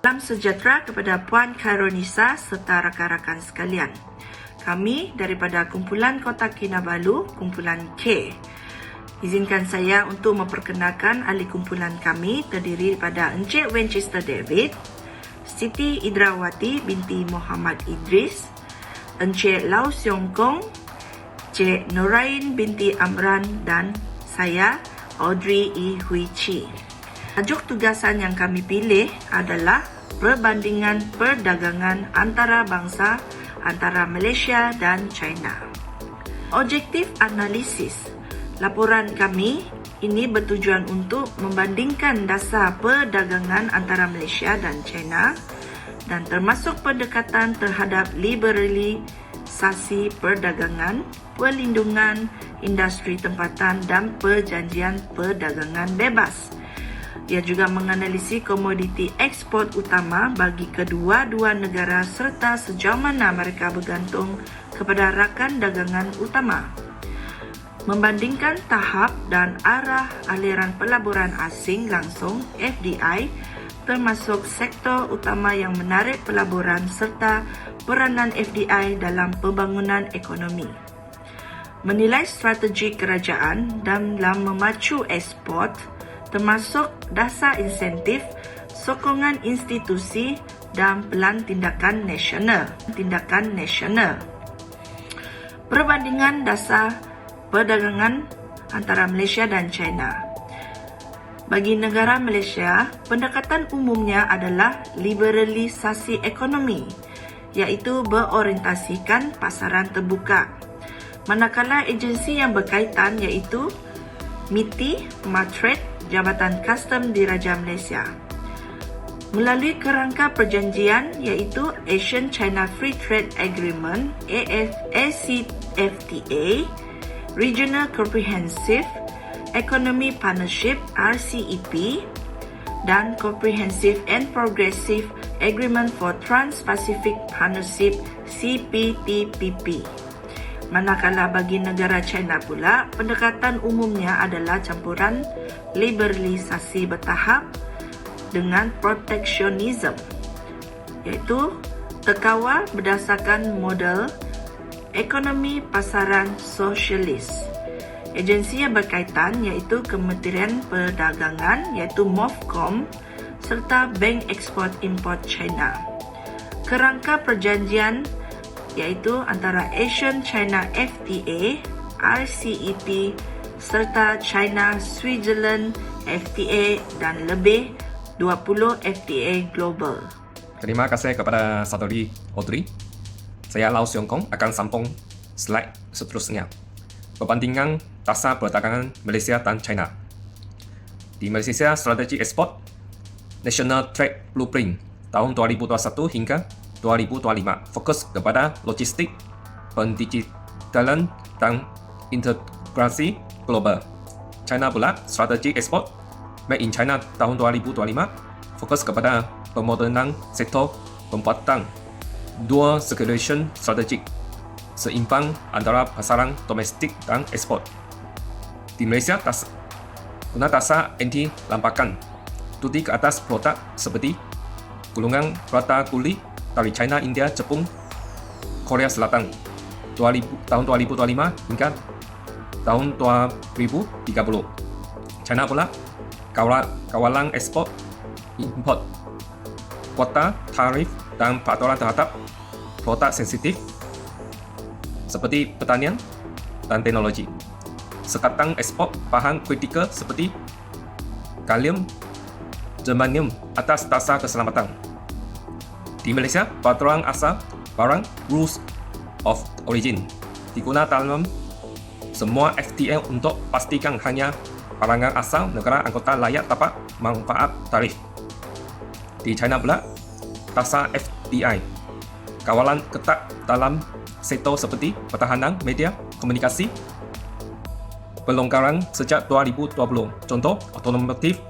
Salam sejahtera kepada Puan Khairunisa serta rakan-rakan sekalian. Kami daripada Kumpulan Kota Kinabalu, Kumpulan K. Izinkan saya untuk memperkenalkan ahli kumpulan kami terdiri daripada Encik Winchester David, Siti Idrawati binti Muhammad Idris, Encik Lau Siong Kong, Encik Nurain binti Amran dan saya Audrey E. Hui Chi. Tajuk tugasan yang kami pilih adalah perbandingan perdagangan antara bangsa antara Malaysia dan China. Objektif analisis laporan kami ini bertujuan untuk membandingkan dasar perdagangan antara Malaysia dan China dan termasuk pendekatan terhadap liberalisasi perdagangan, perlindungan industri tempatan dan perjanjian perdagangan bebas. Ia juga menganalisis komoditi ekspor utama bagi kedua-dua negara serta sejauh mana mereka bergantung kepada rakan dagangan utama. Membandingkan tahap dan arah aliran pelaburan asing langsung (FDI) termasuk sektor utama yang menarik pelaburan serta peranan FDI dalam pembangunan ekonomi. Menilai strategi kerajaan dalam memacu ekspor termasuk dasar insentif, sokongan institusi dan pelan tindakan nasional. Perbandingan dasar perdagangan antara Malaysia dan China. Bagi negara Malaysia, pendekatan umumnya adalah liberalisasi ekonomi, iaitu berorientasikan pasaran terbuka. Manakala agensi yang berkaitan iaitu MITI, Matrade, Jabatan Custom Diraja Malaysia. Melalui kerangka perjanjian iaitu Asian-China Free Trade Agreement ACFTA, Regional Comprehensive Economic Partnership RCEP dan Comprehensive and Progressive Agreement for Trans-Pacific Partnership CPTPP. Manakala bagi negara China pula, pendekatan umumnya adalah campuran liberalisasi bertahap dengan proteksionisme, iaitu terkawal berdasarkan model ekonomi pasaran sosialis. Agensi yang berkaitan iaitu Kementerian Perdagangan iaitu MOFCOM serta Bank Export Import China. Kerangka perjanjian iaitu antara Asian-China FTA, RCEP serta China-Switzerland FTA dan lebih 20 FTA global. Terima kasih kepada Saudari Audrey. Saya Lau Siong Kong akan sambung slide seterusnya. Perbandingan dasar perdagangan Malaysia dan China. Di Malaysia, strategi ekspor National Trade Blueprint tahun 2021 hingga 2025 fokus kepada logistik, pendigitalan dan integrasi global. China pula strategi ekspor Made in China tahun 2025 fokus kepada pemodenan sektor pembuatan. Dual circulation strategik seimbang antara pasaran domestik dan ekspor. Di Malaysia, guna dasar anti lampakan duty ke atas produk seperti golongan rata kulit dari China, India, Jepun, Korea Selatan tahun 2025 hingga tahun 2030. China pula kawalan ekspor, import, kuota, tarif dan peraturan terhadap produk sensitif seperti pertanian dan teknologi. Sekatan ekspor bahan kritikal seperti kalium, germanium atas dasar keselamatan. Di Malaysia, peraturan asal barang Rules of Origin digunakan dalam semua FTA untuk pastikan hanya barangan asal negara anggota layak dapat manfaat tarif. Di China pula, dasar FDI kawalan ketat dalam sektor seperti pertahanan, media, komunikasi, pelonggaran sejak 2020, contoh otomotif,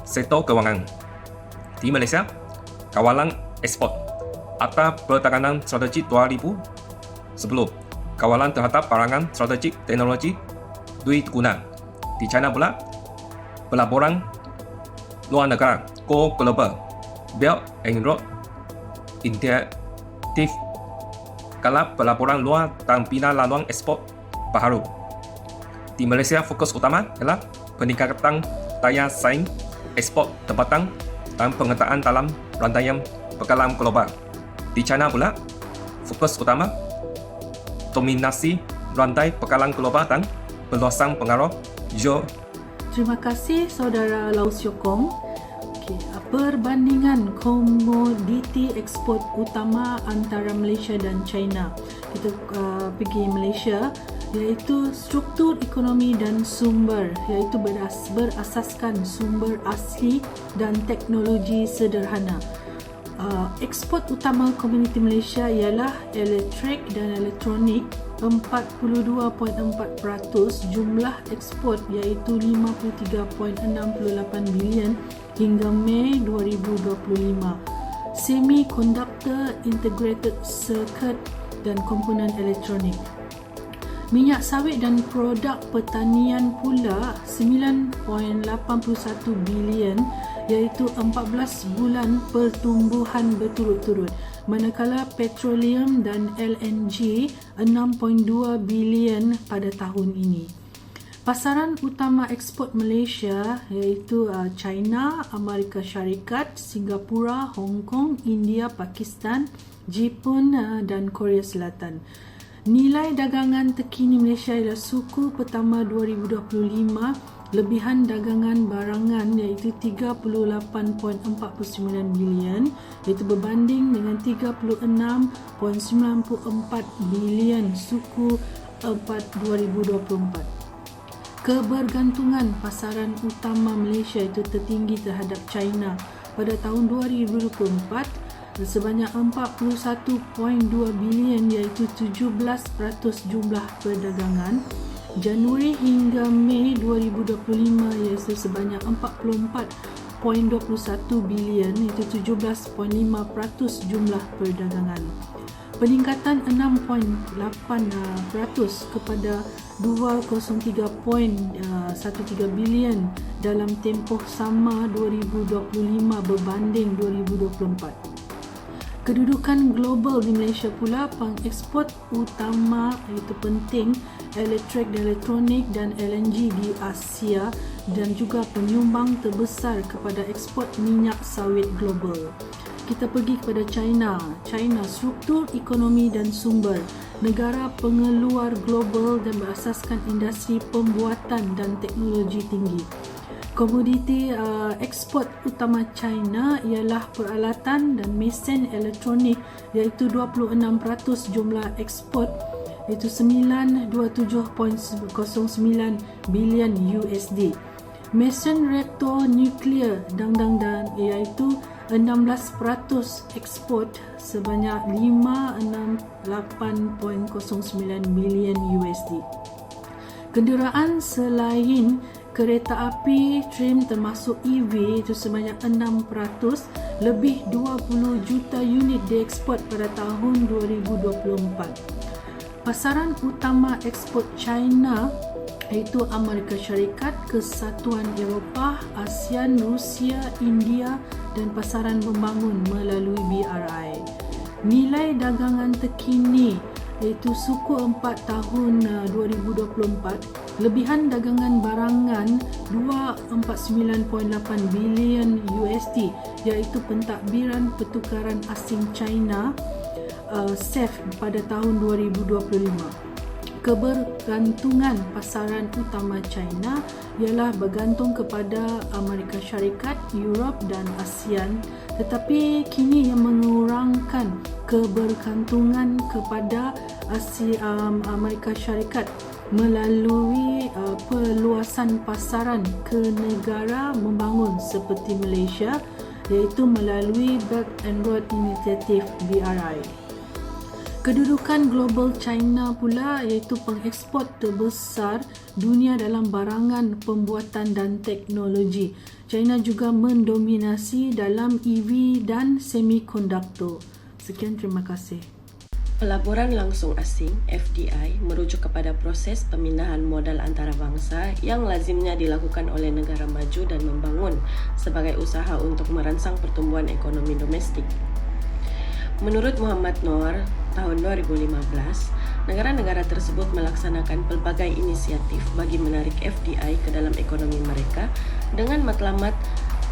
sektor kewangan. Di Malaysia, kawalan ekspor atau perdagangan strategi 2010, kawalan terhadap barangan strategik teknologi duit guna. Di China pula, pelaburan luar negara, go global, Belt and Road Initiative Kala pelaporan luar dan bina laluan ekspor baharu. Di Malaysia, fokus utama adalah peningkatan daya saing ekspor tempatan dan pengetaan dalam rantaian bekalan global. Di China pula, fokus utama dominasi rantai bekalan global dan perluasan pengaruh geo. Terima kasih saudara Lau Siok Kong. Perbandingan komoditi ekspor utama antara Malaysia dan China. Kita pergi Malaysia, iaitu struktur ekonomi dan sumber, iaitu berasaskan sumber asli dan teknologi sederhana. Ekspor utama komuniti Malaysia ialah elektrik dan elektronik, 42.4%, jumlah ekspor iaitu 53.68 bilion hingga Mei 2025. Semiconductor, integrated circuit dan komponen elektronik. Minyak sawit dan produk pertanian pula 9.81 bilion, iaitu 14 bulan pertumbuhan berturut-turut, manakala petroleum dan LNG 6.2 bilion pada tahun ini. Pasaran utama ekspor Malaysia iaitu China, Amerika Syarikat, Singapura, Hong Kong, India, Pakistan, Jepun dan Korea Selatan. Nilai dagangan terkini Malaysia ialah suku pertama 2025, lebihan dagangan barangan iaitu 38.49 bilion, iaitu berbanding dengan 36.94 bilion suku 4 2024. Kebergantungan pasaran utama Malaysia itu tertinggi terhadap China pada tahun 2024 sebanyak 41.2 bilion, iaitu 17% jumlah perdagangan. Januari hingga Mei 2025 iaitu sebanyak 44.21 bilion, iaitu 17.5% jumlah perdagangan. Peningkatan 6.8% kepada 203.13 bilion dalam tempoh sama 2025 berbanding 2024. Kedudukan global di Malaysia pula, pengekspor utama iaitu penting elektrik dan elektronik dan LNG di Asia dan juga penyumbang terbesar kepada ekspor minyak sawit global. Kita pergi kepada China. China, struktur ekonomi dan sumber, negara pengeluar global dan berasaskan industri pembuatan dan teknologi tinggi. Komoditi ekspor utama China ialah peralatan dan mesin elektronik, iaitu 26% jumlah ekspor, iaitu 927.09 bilion USD. Mesin reaktor nuklear dan iaitu 16% ekspor sebanyak 568.09 bilion USD. Kenderaan selain kereta api trim termasuk EV itu sebanyak 6%, lebih 20 juta unit diekspor pada tahun 2024. Pasaran utama ekspor China iaitu Amerika Syarikat, Kesatuan Eropah, ASEAN, Rusia, India dan pasaran membangun melalui BRI. Nilai dagangan terkini iaitu suku 4 tahun 2024, lebihan dagangan barangan 249.8 bilion USD, iaitu pentadbiran pertukaran asing China SAF pada tahun 2025. Kebergantungan pasaran utama China ialah bergantung kepada Amerika Syarikat, Europe dan ASEAN, tetapi kini yang mengurangkan kebergantungan kepada Amerika Syarikat melalui perluasan pasaran ke negara membangun seperti Malaysia, iaitu melalui Belt and Road Initiative BRI. Kedudukan global China pula iaitu pengekspor terbesar dunia dalam barangan pembuatan dan teknologi. China juga mendominasi dalam EV dan semikonduktor. Sekian, terima kasih. Pelaburan langsung asing (FDI) merujuk kepada proses pemindahan modal antarabangsa yang lazimnya dilakukan oleh negara maju dan membangun sebagai usaha untuk merangsang pertumbuhan ekonomi domestik. Menurut Muhammad Noor, tahun 2015, negara-negara tersebut melaksanakan pelbagai inisiatif bagi menarik FDI ke dalam ekonomi mereka dengan matlamat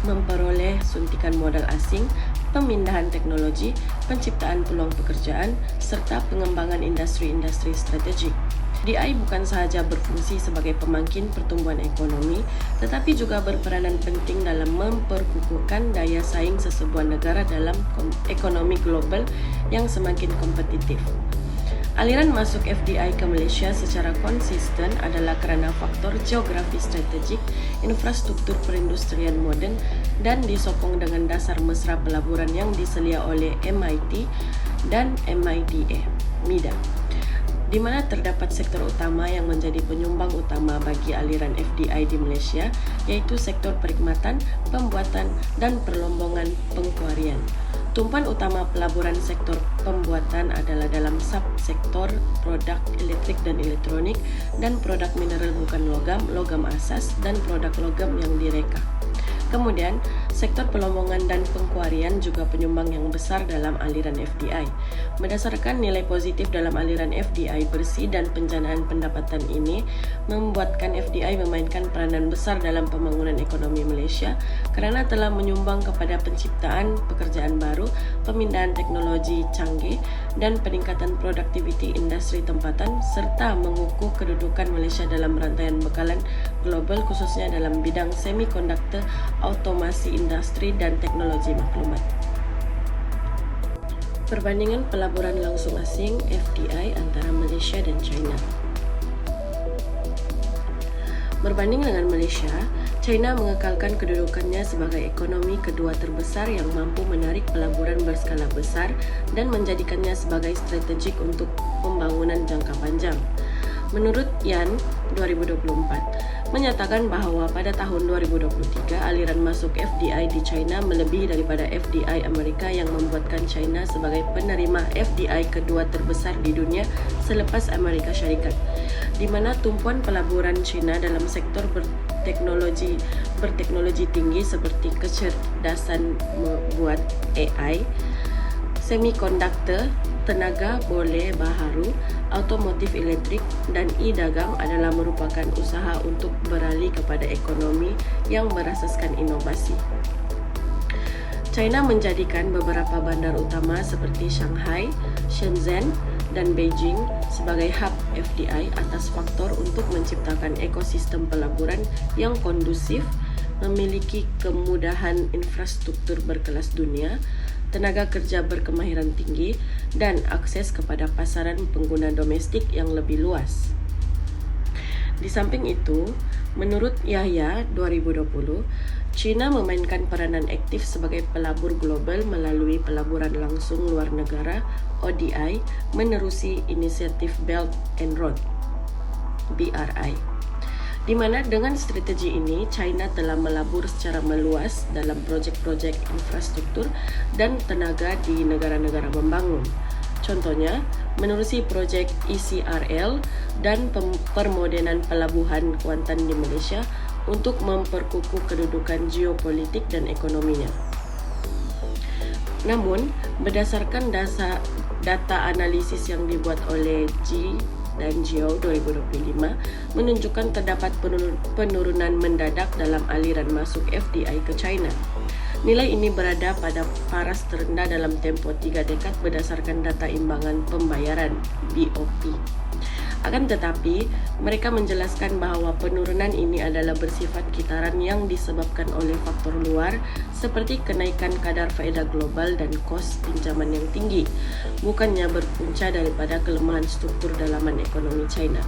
memperoleh suntikan modal asing, pemindahan teknologi, penciptaan peluang pekerjaan, serta pengembangan industri-industri strategik. FDI bukan sahaja berfungsi sebagai pemangkin pertumbuhan ekonomi, tetapi juga berperanan penting dalam memperkukuhkan daya saing sesebuah negara dalam ekonomi global yang semakin kompetitif. Aliran masuk FDI ke Malaysia secara konsisten adalah kerana faktor geografi strategik, infrastruktur perindustrian moden dan disokong dengan dasar mesra pelaburan yang diselia oleh MIT dan MIDA, di mana terdapat sektor utama yang menjadi penyumbang utama bagi aliran FDI di Malaysia, iaitu sektor perkhidmatan, pembuatan dan perlombongan pengkuarian. Tumpuan utama pelaburan sektor pembuatan adalah dalam subsektor produk elektrik dan elektronik dan produk mineral bukan logam, logam asas dan produk logam yang direka. Kemudian, sektor pelombongan dan pengkuarian juga penyumbang yang besar dalam aliran FDI. Berdasarkan nilai positif dalam aliran FDI bersih dan penjanaan pendapatan ini, membuatkan FDI memainkan peranan besar dalam pembangunan ekonomi Malaysia kerana telah menyumbang kepada penciptaan pekerjaan baru, pemindahan teknologi canggih dan peningkatan produktiviti industri tempatan serta mengukuh kedudukan Malaysia dalam rantaian bekalan global khususnya dalam bidang semikonduktor, automasi industri dan teknologi maklumat. Perbandingan pelaburan langsung asing (FDI) antara Malaysia dan China. Berbanding dengan Malaysia, China mengekalkan kedudukannya sebagai ekonomi kedua terbesar yang mampu menarik pelaburan berskala besar dan menjadikannya sebagai strategik untuk pembangunan jangka panjang. Menurut Yan 2024, menyatakan bahawa pada tahun 2023 aliran masuk FDI di China melebihi daripada FDI Amerika yang membuatkan China sebagai penerima FDI kedua terbesar di dunia selepas Amerika Syarikat, di mana tumpuan pelaburan China dalam sektor berteknologi tinggi seperti kecerdasan membuat AI, semikonduktor, tenaga boleh baharu, automotif elektrik dan e-dagang adalah merupakan usaha untuk beralih kepada ekonomi yang berasaskan inovasi. China menjadikan beberapa bandar utama seperti Shanghai, Shenzhen dan Beijing sebagai hub FDI atas faktor untuk menciptakan ekosistem pelaburan yang kondusif, memiliki kemudahan infrastruktur berkelas dunia, tenaga kerja berkemahiran tinggi dan akses kepada pasaran pengguna domestik yang lebih luas. Di samping itu, menurut Yahya 2020, China memainkan peranan aktif sebagai pelabur global melalui pelaburan langsung luar negara (ODI) menerusi inisiatif Belt and Road (BRI), di mana dengan strategi ini China telah melabur secara meluas dalam projek-projek infrastruktur dan tenaga di negara-negara membangun. Contohnya, menerusi projek ECRL dan permodenan pelabuhan Kuantan di Malaysia untuk memperkukuh kedudukan geopolitik dan ekonominya. Namun, berdasarkan data analisis yang dibuat oleh G dan Geo 2025 menunjukkan terdapat penurunan mendadak dalam aliran masuk FDI ke China. Nilai ini berada pada paras terendah dalam tempoh 3 dekad berdasarkan data imbangan pembayaran BOP. Akan tetapi, mereka menjelaskan bahawa penurunan ini adalah bersifat kitaran yang disebabkan oleh faktor luar seperti kenaikan kadar faedah global dan kos pinjaman yang tinggi, bukannya berpunca daripada kelemahan struktur dalaman ekonomi China.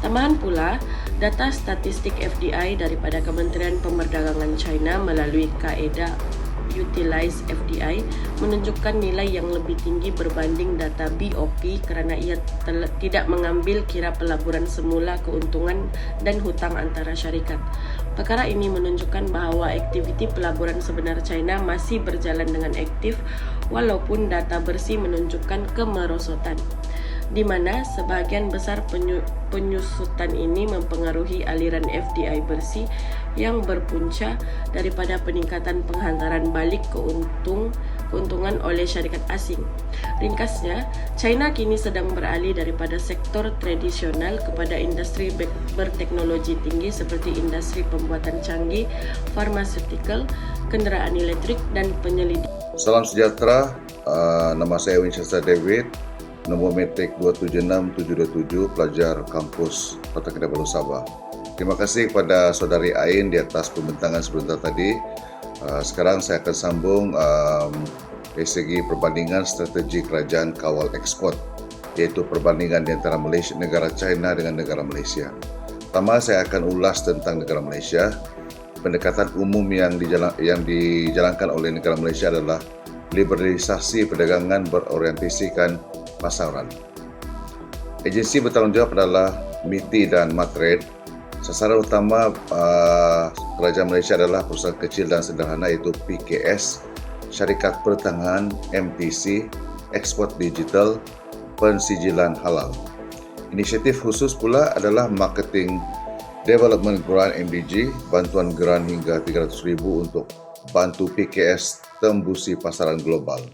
Tambahan pula, data statistik FDI daripada Kementerian Pemperdagangan China melalui kaedah Utilize FDI menunjukkan nilai yang lebih tinggi berbanding data BOP kerana ia tidak mengambil kira pelaburan semula keuntungan dan hutang antara syarikat. Perkara ini menunjukkan bahawa aktiviti pelaburan sebenar China masih berjalan dengan aktif walaupun data bersih menunjukkan kemerosotan, di mana sebahagian besar penyusutan ini mempengaruhi aliran FDI bersih yang berpunca daripada peningkatan penghantaran balik keuntungan oleh syarikat asing. Ringkasnya, China kini sedang beralih daripada sektor tradisional kepada industri berteknologi tinggi seperti industri pembuatan canggih, farmaseutical, kenderaan elektrik dan penyelidikan. Salam sejahtera, nama saya Winchester David, nombor metrik 276727, pelajar kampus Kota Kinabalu, Sabah. Terima kasih kepada saudari Ain di atas pembentangan sebentar tadi. Sekarang saya akan sambung dari segi perbandingan strategi kerajaan kawal ekspor, iaitu perbandingan di antara Malaysia, negara China dengan negara Malaysia. Pertama, saya akan ulas tentang negara Malaysia. Pendekatan umum yang dijalankan oleh negara Malaysia adalah liberalisasi perdagangan berorientasikan pasaran. Agensi bertanggungjawab adalah MITI dan Matrade. Sasaran utama kerajaan Malaysia adalah perusahaan kecil dan sederhana, iaitu PKS, syarikat pertengahan, MTC, ekspor digital, pensijilan halal. Inisiatif khusus pula adalah Marketing Development Grant MDG, bantuan geran hingga RM300,000 untuk bantu PKS tembusi pasaran global.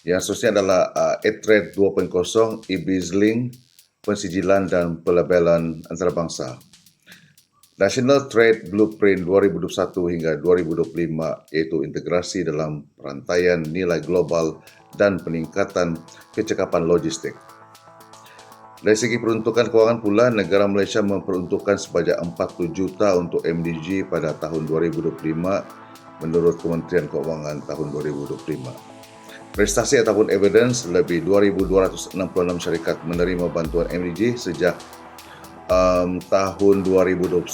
Yang seterusnya adalah E-Trade 2.0, e-Bizlink, pensijilan dan pelabelan antarabangsa. National Trade Blueprint 2021 hingga 2025, iaitu integrasi dalam perantaian nilai global dan peningkatan kecekapan logistik. Dari segi peruntukan kewangan pula, negara Malaysia memperuntukkan sebanyak 40 juta untuk MDG pada tahun 2025 menurut Kementerian Keuangan tahun 2025. Prestasi ataupun evidence, lebih 2,266 syarikat menerima bantuan MDG sejak tahun 2021.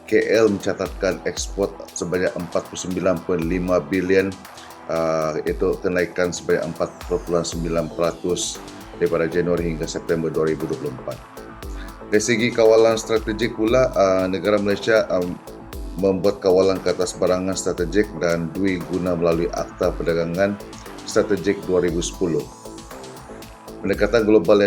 KL mencatatkan ekspor sebanyak 49.5 bilion, itu kenaikan sebanyak 4.9% daripada Januari hingga September 2024. Dari segi kawalan strategik pula, negara Malaysia membuat kawalan ke atas barangan strategik dan dui guna melalui Akta Perdagangan Strategik 2010. Pendekatan global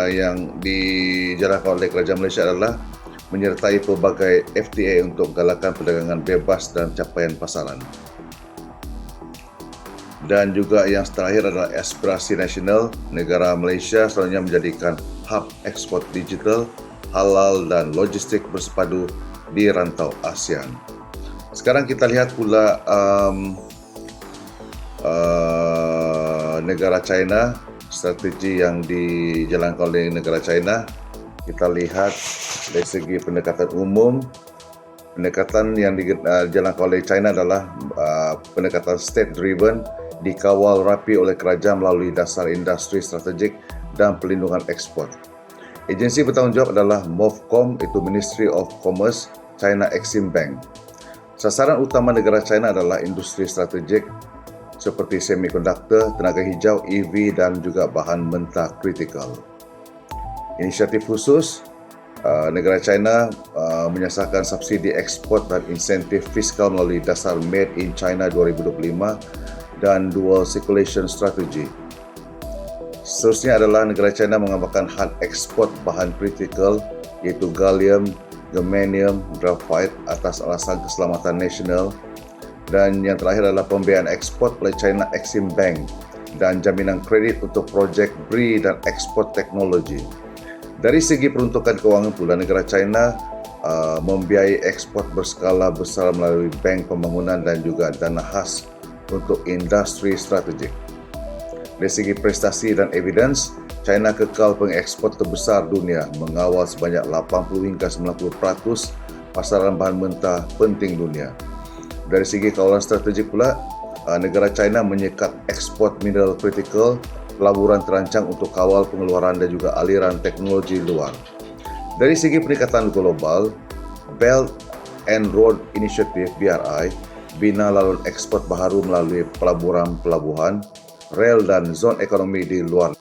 yang dijalankan oleh kerajaan Malaysia adalah menyertai pelbagai FTA untuk galakan perdagangan bebas dan capaian pasaran. Dan juga yang terakhir adalah aspirasi nasional. Negara Malaysia selanjutnya menjadikan hub ekspor digital, halal dan logistik bersepadu di rantau ASEAN. Sekarang kita lihat pula negara China, strategi yang dijalankan oleh negara China. Kita lihat dari segi pendekatan umum, pendekatan yang dijalankan oleh China adalah pendekatan state driven, dikawal rapi oleh kerajaan melalui dasar industri strategik dan pelindungan ekspor. Agensi bertanggungjawab adalah MOFCOM, itu Ministry of Commerce, China Exim Bank. Sasaran utama negara China adalah industri strategik seperti semikonduktor, tenaga hijau, EV dan juga bahan mentah kritikal. Inisiatif khusus, negara China menyasarkan subsidi ekspor dan insentif fiskal melalui dasar Made in China 2025 dan Dual Circulation Strategy. Seterusnya adalah negara China mengamalkan had ekspor bahan kritikal, iaitu gallium, germanium, graphite atas alasan keselamatan nasional. Dan yang terakhir adalah pembiayaan ekspor oleh China Exim Bank dan jaminan kredit untuk projek BRI dan ekspor teknologi. Dari segi peruntukan kewangan pula, negara China membiayai ekspor berskala besar melalui bank pembangunan dan juga dana khas untuk industri strategik. Dari segi prestasi dan evidence, China kekal pengekspor terbesar dunia, mengawal sebanyak 80 hingga 90% pasaran bahan mentah penting dunia. Dari segi kawalan strategik pula, negara China menyekat ekspor mineral kritikal, pelaburan terancang untuk kawal pengeluaran dan juga aliran teknologi luar. Dari segi peningkatan global, Belt and Road Initiative (BRI) bina laluan ekspor baharu melalui pelabuhan, rel dan zon ekonomi di luar.